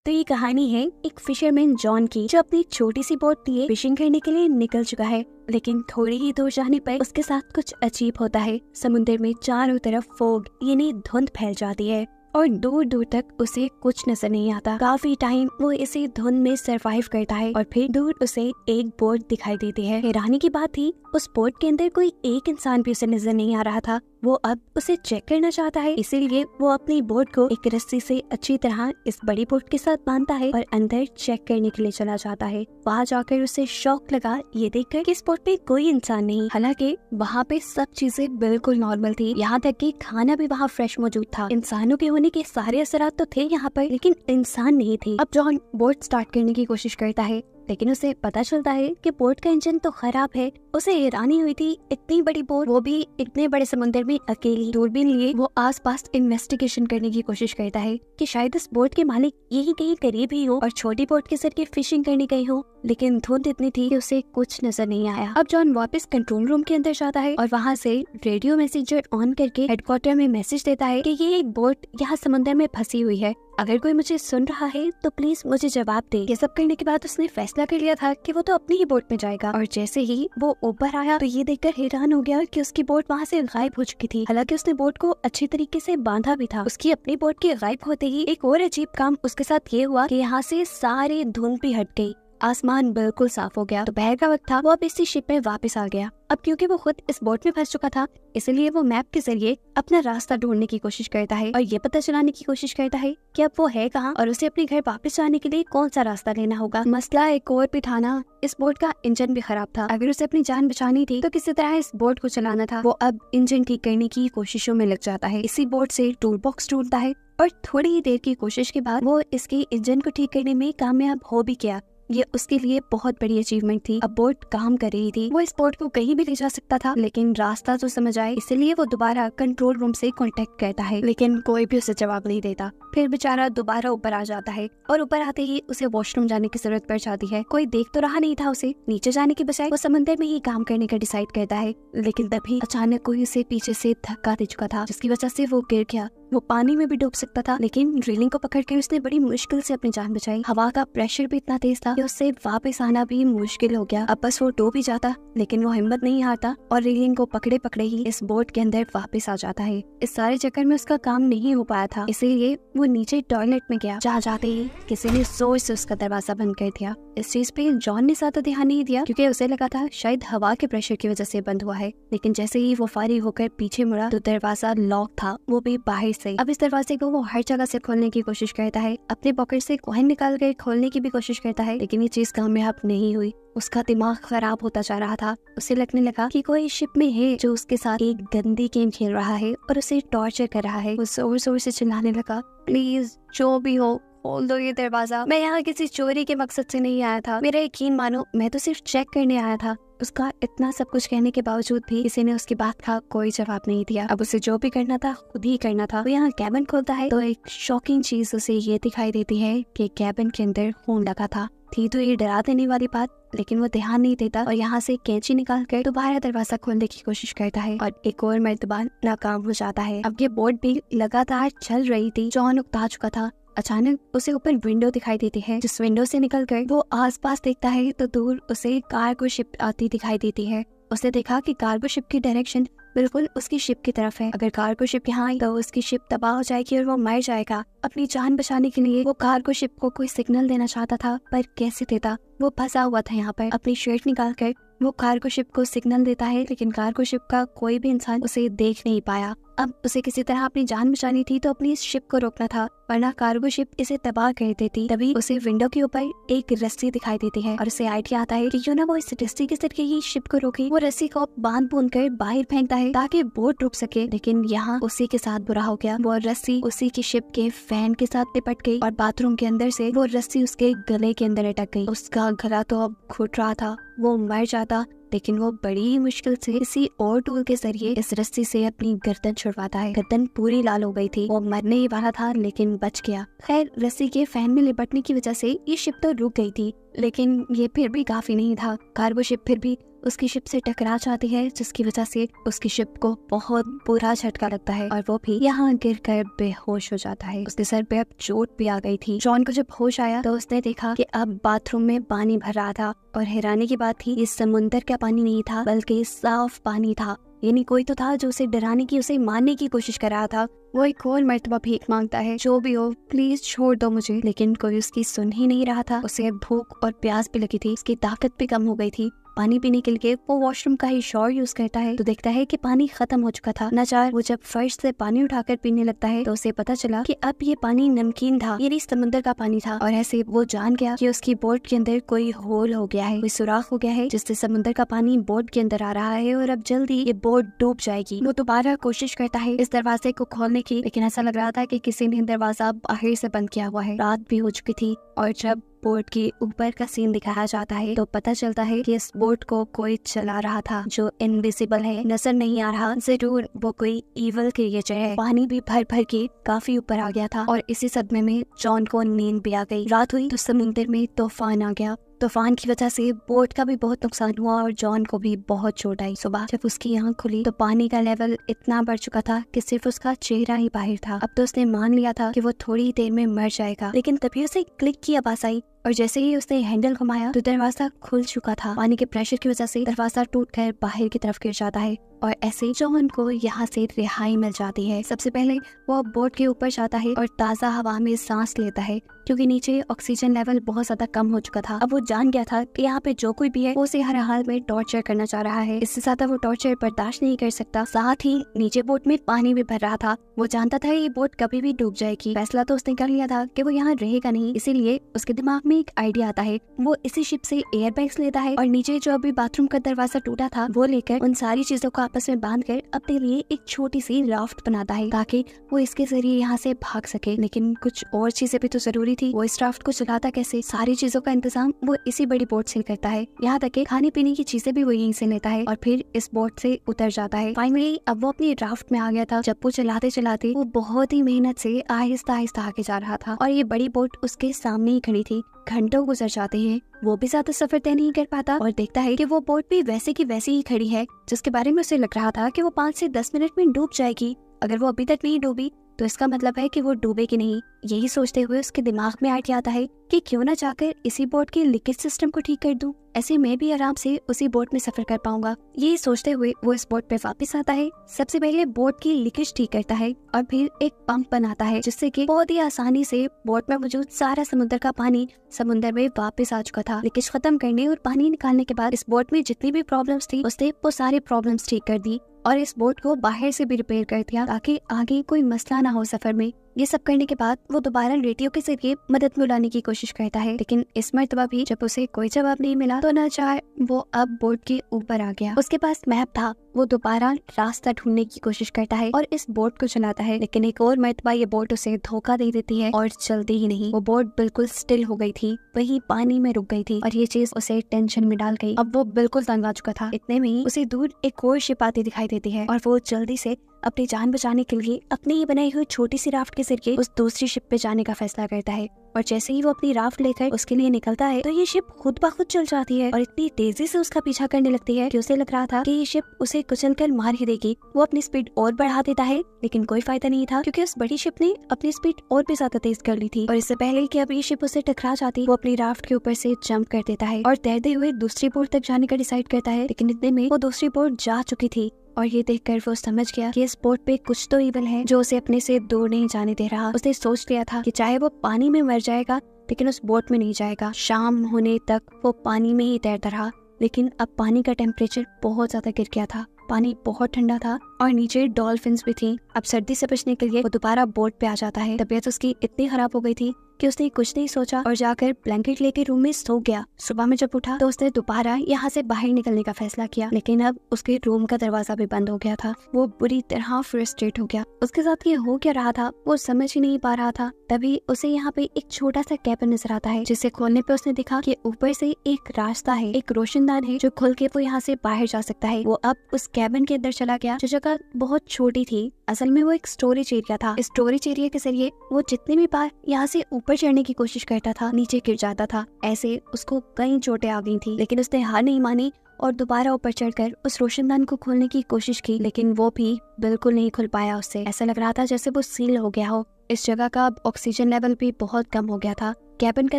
तो ये कहानी है एक फिशरमैन जॉन की, जो अपनी छोटी सी बोट लिए फिशिंग करने के लिए निकल चुका है। लेकिन थोड़ी ही दूर जाने पर उसके साथ कुछ अजीब होता है। समुद्र में चारों तरफ फोग यानी धुंध फैल जाती है और दूर दूर तक उसे कुछ नजर नहीं आता। काफी टाइम वो इसी धुंध में सरवाइव करता है और फिर दूर उसे एक बोट दिखाई देती है। हैरानी की बात थी, उस बोट के अंदर कोई एक इंसान भी उसे नजर नहीं आ रहा था। वो अब उसे चेक करना चाहता है, इसीलिए वो अपनी बोट को एक रस्सी से अच्छी तरह इस बड़ी बोट के साथ बांधता है और अंदर चेक करने के लिए चला जाता है। वहाँ जाकर उसे शौक लगा ये देखकर कि इस बोट पे कोई इंसान नहीं। हालांकि वहाँ पे सब चीजें बिल्कुल नॉर्मल थी, यहाँ तक कि खाना भी वहाँ फ्रेश मौजूद था। इंसानों के होने के सारे असरात तो थे यहाँ पर, लेकिन इंसान नहीं थे। अब जॉन बोट स्टार्ट करने की कोशिश करता है, लेकिन उसे पता चलता है कि बोट का इंजन तो खराब है। उसे हैरानी हुई थी, इतनी बड़ी बोट, वो भी इतने बड़े समुद्र में अकेली। दूरबीन लिए वो आसपास इन्वेस्टिगेशन करने की कोशिश करता है कि शायद इस बोट के मालिक यही कहीं करीब ही हो और छोटी बोट के जरिए फिशिंग करने गई हो, लेकिन धुंध इतनी थी कि उसे कुछ नजर नहीं आया। अब जॉन वापस कंट्रोल रूम के अंदर जाता है और वहाँ से रेडियो मैसेजर ऑन करके हेडक्वार्टर में मैसेज देता है कि ये एक बोट यहाँ समुद्र में फंसी हुई है, अगर कोई मुझे सुन रहा है तो प्लीज मुझे जवाब दे। ये सब करने के बाद उसने फैसला कर लिया था कि वो तो अपनी ही बोट में जाएगा। और जैसे ही वो ऊपर आया तो ये देखकर हैरान हो गया कि उसकी बोट वहाँ से गायब हो चुकी थी। हालांकि उसने बोट को अच्छी तरीके से बांधा भी था। उसकी अपनी बोट के गायब होते ही एक और अजीब काम उसके साथ ये हुआ कि यहाँ से सारी धुंध भी हट गई, आसमान बिल्कुल साफ हो गया। दोपहर का वक्त था, वो अब इसी शिप में वापस आ गया। अब क्योंकि वो खुद इस बोट में फंस चुका था, इसलिए वो मैप के जरिए अपना रास्ता ढूंढने की कोशिश करता है और ये पता चलाने की कोशिश करता है कि अब वो है कहाँ और उसे अपने घर वापस जाने के लिए कौन सा रास्ता लेना होगा। मसला एक और भी था ना, इस बोट का इंजन भी खराब था। अगर उसे अपनी जान बचानी थी तो किसी तरह इस बोट को चलाना था। वो अब इंजन ठीक करने की कोशिशों में लग जाता है। इसी बोट से टूल बॉक्स ढूंढता है और थोड़ी ही देर की कोशिश के बाद वो इसके इंजन को ठीक करने में कामयाब हो भी गया। ये उसके लिए बहुत बड़ी अचीवमेंट थी। अब बोट काम कर रही थी, वो इस बोट को कहीं भी ले जा सकता था, लेकिन रास्ता तो समझ आए, इसलिए वो दोबारा कंट्रोल रूम से कांटेक्ट करता है, लेकिन कोई भी उसे जवाब नहीं देता। फिर बेचारा दोबारा ऊपर आ जाता है और ऊपर आते ही उसे वॉशरूम जाने की जरूरत पड़ जाती है। कोई देख तो रहा नहीं था उसे, नीचे जाने के बजाय वो समंदर में ही काम करने का डिसाइड करता है। लेकिन तभी अचानक कोई उसे पीछे से धक्का दे चुका था, जिसकी वजह से वो गिर गया। वो पानी में भी डूब सकता था, लेकिन रेलिंग को पकड़कर उसने बड़ी मुश्किल से अपनी जान बचाई। हवा का प्रेशर भी इतना तेज था कि उससे वापस आना भी मुश्किल हो गया। अब बस वो डूब ही जाता, लेकिन वो हिम्मत नहीं हारता और रेलिंग को पकड़े पकड़े ही इस बोट के अंदर वापस आ जाता है। इस सारे चक्कर में उसका काम नहीं हो पाया था, इसीलिए वो नीचे टॉयलेट में गया। जा जाते ही किसी ने जोर से उसका दरवाजा बंद कर दिया। इस चीज पे जॉन ने ज्यादा ध्यान नहीं दिया, क्योंकि उसे लगा था शायद हवा के प्रेशर की वजह से बंद हुआ है। लेकिन जैसे ही वो फारिग होकर पीछे मुड़ा तो दरवाजा लॉक था, वो भी बाहर से। अब इस दरवाजे को वो हर जगह से खोलने की कोशिश करता है, अपने पॉकेट से कॉइन निकाल कर खोलने की भी कोशिश करता है, लेकिन ये चीज कामयाब नहीं हुई। उसका दिमाग खराब होता जा रहा था। उसे लगने लगा कि कोई शिप में है जो उसके साथ एक गंदी गेम खेल रहा है और उसे टॉर्चर कर रहा है। वो जोर जोर से चिल्लाने लगा, प्लीज जो भी हो खोल दो ये दरवाजा, मैं यहाँ किसी चोरी के मकसद से नहीं आया था, मेरा यकीन मानो, मैं तो सिर्फ चेक करने आया था। उसका इतना सब कुछ कहने के बावजूद भी किसी ने उसकी बात का कोई जवाब नहीं दिया। अब उसे जो भी करना था खुद ही करना था। वो यहाँ कैबिन खोलता है तो एक शॉकिंग चीज उसे ये दिखाई देती है कि कैबिन के अंदर खून लगा था। थी तो ये डरा देने वाली बात, लेकिन वो ध्यान नहीं देता और यहाँ से कैंची निकाल कर दोबारा दरवाजा खोलने की कोशिश करता है और एक और मर्तबा नाकाम हो जाता है। अब ये बोट भी लगातार चल रही थी, जॉन उकता चुका था। अचानक उसे ऊपर विंडो दिखाई देती है, जिस विंडो से निकलकर वो आसपास देखता है तो दूर उसे कार्गो शिप आती दिखाई देती है। उसने देखा कि कार्गो शिप की डायरेक्शन बिल्कुल उसकी शिप की तरफ है। अगर कार्गो शिप यहाँ आई तो उसकी शिप तबाह हो जाएगी और वो मर जाएगा। अपनी जान बचाने के लिए वो कार्गो शिप को कोई सिग्नल देना चाहता था, पर कैसे देता? वो फंसा हुआ था यहाँ पर। अपनी शर्ट निकालकर वो कार्गो शिप को सिग्नल देता है, लेकिन कार्गो शिप का कोई भी इंसान उसे देख नहीं पाया। अब उसे किसी तरह अपनी जान बचानी थी तो अपनी इस शिप को रोकना था, वरना कार्गो शिप इसे तबाह कर देती। तभी उसे विंडो के ऊपर एक रस्सी दिखाई देती है और उसे आइडिया आता है कि क्यों ना वो इस रस्सी के जरिए ही शिप को रोके। वो रस्सी को बांध बूंद कर बाहर फेंकता है ताकि बोट रुक सके, लेकिन यहाँ उसी के साथ बुरा हो गया। वो रस्सी उसी की शिप के फैन के साथ लिपट गई और बाथरूम के अंदर से वो रस्सी उसके गले के अंदर अटक गई। उसका गला तो अब घुट रहा था, वो मर जाता, लेकिन वो बड़ी मुश्किल से किसी और टूल के जरिए इस रस्सी से अपनी गर्दन छुड़वाता है। गर्दन पूरी लाल हो गई थी, वो मरने ही वाला था, लेकिन बच गया। खैर, रस्सी के फैन में लिपटने की वजह से ये शिप तो रुक गई थी, लेकिन ये फिर भी काफी नहीं था। कार्गो शिप फिर भी उसकी शिप से टकरा जाती है, जिसकी वजह से उसकी शिप को बहुत बुरा झटका लगता है और वो भी यहाँ गिरकर बेहोश हो जाता है। उसके सर पे अब चोट भी आ गई थी। जॉन को जब होश आया तो उसने देखा कि अब बाथरूम में पानी भर रहा था और हैरानी की बात थी, ये समुंदर का पानी नहीं था बल्कि साफ पानी था। यानी कोई तो था जो उसे डराने की, उसे मारने की कोशिश कर रहा था। वो एक और मर्तबा भीख मांगता है, जो भी हो प्लीज छोड़ दो मुझे, लेकिन कोई उसकी सुन ही नहीं रहा था। उसे भूख और प्यास भी लगी थी, उसकी ताकत भी कम हो गई थी। पानी पीने के लिए वो वॉशरूम का ही शॉवर यूज करता है तो देखता है कि पानी खत्म हो चुका था। नाचार वो जब फर्श से पानी उठाकर पीने लगता है तो उसे पता चला कि अब ये पानी नमकीन था, ये नहीं समुद्र का पानी था। और ऐसे वो जान गया कि उसकी बोट के अंदर कोई होल हो गया है, कोई सुराख हो गया है, जिससे समुद्र का पानी बोट के अंदर आ रहा है और अब जल्दी ये बोट डूब जाएगी। वो दोबारा कोशिश करता है इस दरवाजे को खोलने की, लेकिन ऐसा लग रहा था कि किसी ने दरवाजा बाहर से बंद किया हुआ है। रात भी हो चुकी थी और जब बोट के ऊपर का सीन दिखाया जाता है तो पता चलता है कि इस बोट को कोई चला रहा था जो इनविजिबल है, नजर नहीं आ रहा। जरूर वो कोई इवल क्रिएचर है। पानी भी भर भर के काफी ऊपर आ गया था और इसी सदमे में जॉन को नींद भी आ गई। रात हुई तो समुद्र में तूफान आ गया। तूफान की वजह से बोट का भी बहुत नुकसान हुआ और जॉन को भी बहुत चोट आई। सुबह जब उसकी आंख खुली तो पानी का लेवल इतना बढ़ चुका था कि सिर्फ उसका चेहरा ही बाहर था। अब तो उसने मान लिया था कि वो थोड़ी देर में मर जाएगा, लेकिन तभी उसे क्लिक की आवाज आई और जैसे ही उसने हैंडल घुमाया तो दरवाजा खुल चुका था। पानी के प्रेशर की वजह से दरवाजा टूटकर बाहर की तरफ गिर जाता है और ऐसे जॉन को यहाँ से रिहाई मिल जाती है। सबसे पहले वो बोट के ऊपर जाता है और ताज़ा हवा में सांस लेता है, क्योंकि नीचे ऑक्सीजन लेवल बहुत ज्यादा कम हो चुका था। अब वो जान गया था कि यहाँ पे जो कोई भी है वो उसे हर हाल में टॉर्चर करना चाह रहा है। इससे ज्यादा वो टॉर्चर बर्दाश्त नहीं कर सकता। साथ ही नीचे बोट में पानी भी भर रहा था। वो जानता था ये बोट कभी भी डूब जाएगी। फैसला तो उसने कर लिया था कि वो यहाँ रहेगा नहीं, इसीलिए उसके दिमाग में एक आइडिया आता है। वो इसी शिप से एयर बैग्स लेता है और नीचे जो अभी बाथरूम का दरवाजा टूटा था वो लेकर उन सारी चीजों को आपस में बांध कर अपने लिए एक छोटी सी राफ्ट बनाता है ताकि वो इसके जरिए यहाँ से भाग सके। लेकिन कुछ और चीजें भी तो जरूरी थी। वो इस राफ्ट को चलाता कैसे? सारी चीजों का इंतजाम वो इसी बड़ी बोट से करता है। यहाँ तक कि खाने पीने की चीजें भी वो यहीं से लेता है और फिर इस बोट से उतर जाता है। फाइनली अब वो अपनी राफ्ट में आ गया था। जब वो चलाते चलाते वो बहुत ही मेहनत से आहिस्ता आहिस्ता आगे जा रहा था और ये बड़ी बोट उसके सामने ही खड़ी थी। घंटों गुजर जाते हैं, वो भी ज्यादा सफर तय नहीं कर पाता और देखता है कि वो बोट भी वैसे की वैसी ही खड़ी है जिसके बारे में उसे लग रहा था कि वो 5 से 10 मिनट में डूब जाएगी। अगर वो अभी तक नहीं डूबी तो इसका मतलब है कि वो डूबेगी नहीं। यही सोचते हुए उसके दिमाग में आइडिया आता है कि क्यों ना जाकर इसी बोट के लीकेज सिस्टम को ठीक कर दूं, ऐसे मैं भी आराम से उसी बोट में सफर कर पाऊंगा। यही सोचते हुए वो इस बोट पे वापस आता है। सबसे पहले बोट की लीकेज ठीक करता है और फिर एक पंप बनाता है जिससे कि बहुत ही आसानी से बोट में मौजूद सारा समुद्र का पानी समुद्र में वापस आ चुका था। लीकेज खत्म करने और पानी निकालने के बाद इस बोट में जितनी भी प्रॉब्लम्स थी उसने वो सारी प्रॉब्लम्स ठीक कर दी और इस बोट को बाहर से भी रिपेयर कर दिया ताकि आगे कोई मसला ना हो सफर में। ये सब करने के बाद वो दोबारा रेडियो के जरिए मदद बुलाने की कोशिश करता है, लेकिन इस मर्तबा भी जब उसे कोई जवाब नहीं मिला तो नाचार वो अब बोट के ऊपर आ गया। उसके पास मैप था। वो दोबारा रास्ता ढूंढने की कोशिश करता है और इस बोट को चलाता है, लेकिन एक और मर्तबा ये बोट उसे धोखा दे देती है और चलती ही नहीं। वो बोट बिल्कुल स्टिल हो गई थी, वही पानी में रुक गई थी और ये चीज उसे टेंशन में डाल गई। अब वो बिल्कुल तंग आ चुका था। इतने में ही उसे दूर एक और शिप आती दिखाई देती है और वो जल्दी से अपनी जान बचाने के लिए अपनी ही बनाई हुई छोटी सी राफ्ट के जरिए उस दूसरी शिप पे जाने का फैसला करता है। और जैसे ही वो अपनी राफ्ट लेकर उसके लिए निकलता है तो ये शिप खुद ब खुद चल जाती है और इतनी तेजी से उसका पीछा करने लगती है कि उसे लग रहा था कि ये शिप उसे कुचलकर मार ही देगी। वो अपनी स्पीड और बढ़ा देता है, लेकिन कोई फायदा नहीं था क्योंकि उस बड़ी शिप ने अपनी स्पीड और भी ज्यादा तेज कर ली थी। और इससे पहले कि अब ये शिप उसे टकरा जाती, वो अपनी राफ्ट के ऊपर से जंप कर देता है और तैरते हुए दूसरी बोट तक जाने का डिसाइड करता है। लेकिन इतने में वो दूसरी बोट जा चुकी थी और ये देखकर वो समझ गया कि इस बोट पे कुछ तो इवल है जो उसे अपने से दूर नहीं जाने दे रहा। उसने सोच लिया था कि चाहे वो पानी में मर जाएगा लेकिन उस बोट में नहीं जाएगा। शाम होने तक वो पानी में ही तैरता रहा, लेकिन अब पानी का टेम्परेचर बहुत ज्यादा गिर गया था। पानी बहुत ठंडा था और नीचे डॉल्फिन्स भी थी। अब सर्दी से बचने के लिए वो दोबारा बोट पे आ जाता है। तबीयत उसकी इतनी खराब हो गई थी कि उसने कुछ नहीं सोचा और जाकर ब्लैंकेट लेके रूम में सो गया। सुबह में जब उठा तो उसने दोबारा यहाँ से बाहर निकलने का फैसला किया, लेकिन अब उसके रूम का दरवाजा भी बंद हो गया था। वो बुरी तरह फ्रस्ट्रेट हो गया। उसके साथ ये हो क्या रहा था वो समझ ही नहीं पा रहा था। तभी उसे यहाँ पे एक छोटा सा कैबिन नजर आता है, जिसे खोलने पे उसने देखा कि ऊपर से एक रास्ता है, एक रोशनदान है जो खुल के वो यहाँ से बाहर जा सकता है। वो अब उस कैबिन के अंदर चला गया जो जगह बहुत छोटी थी। असल में वो एक स्टोरेज एरिया था। इस स्टोरेज एरिया के जरिए वो जितने भी बार यहाँ से ऊपर चढ़ने की कोशिश करता था नीचे गिर जाता था। ऐसे उसको कई चोटें आ गई थी, लेकिन उसने हार नहीं मानी और दोबारा ऊपर चढ़कर उस रोशनदान को खोलने की कोशिश की, लेकिन वो भी बिल्कुल नहीं खुल पाया उससे। ऐसा लग रहा था जैसे वो सील हो गया हो। इस जगह का अब ऑक्सीजन लेवल भी बहुत कम हो गया था। कैबिन का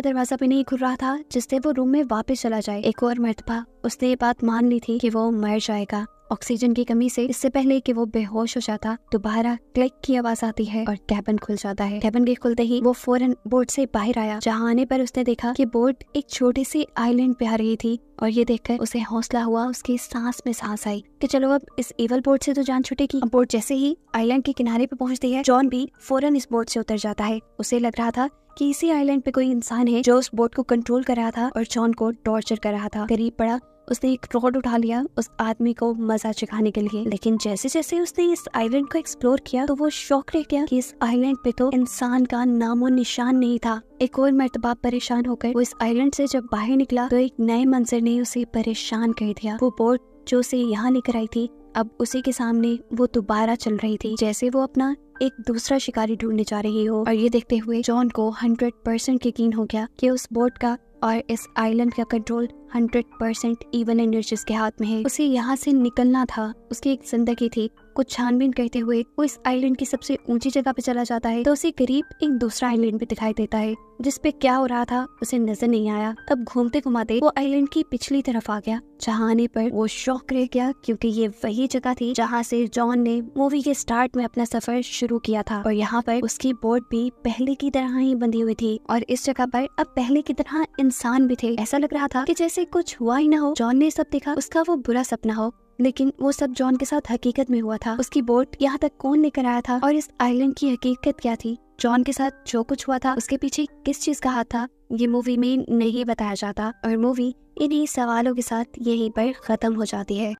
दरवाजा भी नहीं खुल रहा था जिससे वो रूम में वापस चला जाए। एक और मर्तबा उसने ये बात मान ली थी कि वो मर जाएगा। ऑक्सीजन की कमी से इससे पहले कि वो बेहोश हो जाता, दोबारा क्लिक की आवाज आती है और कैबिन खुल जाता है। कैबिन के खुलते ही वो फौरन बोट से बाहर आया, जहाँ आने पर उसने देखा कि बोट एक छोटे से आइलैंड पे आ रही थी और ये देखकर उसे हौसला हुआ, उसकी सांस में सांस आई कि चलो अब इस एवल बोट से तो जान छूटेगी। अब बोट जैसे ही आइलैंड के किनारे पे पहुंचती है, जॉन भी फौरन इस बोट से उतर जाता है। उसे लग रहा था कि इसी आइलैंड पे कोई इंसान है जो उस बोट को कंट्रोल कर रहा था और जॉन को टॉर्चर कर रहा था। करीब पड़ा, उसने एक रॉड उठा लिया उस आदमी को मजा चखाने के लिए, लेकिन जैसे जैसे उसने इस आइलैंड को एक्सप्लोर किया तो वो शॉक रह गया कि इस आइलैंड पे तो इंसान का नामो निशान नहीं था। एक और मर्तबा परेशान होकर वो इस आइलैंड से जब बाहर निकला तो एक नए मंजर ने उसे परेशान कर दिया। वो बोट जो उसे यहाँ लेकर आई थी, अब उसी के सामने वो दोबारा चल रही थी, जैसे वो अपना एक दूसरा शिकारी ढूंढने जा रही हो। और ये देखते हुए जॉन को 100% यकीन हो गया कि उस बोट का और इस आइलैंड का कंट्रोल 100% इवल एनर्जीज के हाथ में है। उसे यहाँ से निकलना था, उसकी एक जिंदगी थी। कुछ छानबीन करते हुए वो इस आइलैंड की सबसे ऊंची जगह पे चला जाता है तो उसे करीब एक दूसरा आइलैंड भी दिखाई देता है जिसपे क्या हो रहा था उसे नजर नहीं आया। तब घूमते घुमाते वो आइलैंड की पिछली तरफ आ गया, जहाँ आने पर वो शॉक रह गया क्योंकि ये वही जगह थी जहाँ से जॉन ने मूवी के स्टार्ट में अपना सफर शुरू किया था और यहाँ पर उसकी बोट भी पहले की तरह ही बंधी हुई थी और इस जगह पर अब पहले की तरह इंसान भी थे। ऐसा लग रहा था कि जैसे कुछ हुआ ही ना हो। जॉन ने सब देखा, उसका वो बुरा सपना हो, लेकिन वो सब जॉन के साथ हकीकत में हुआ था। उसकी बोट यहाँ तक कौन लेकर आया था और इस आइलैंड की हकीकत क्या थी? जॉन के साथ जो कुछ हुआ था उसके पीछे किस चीज का हाथ था, ये मूवी में नहीं बताया जाता और मूवी इन्हीं सवालों के साथ यहीं पर खत्म हो जाती है।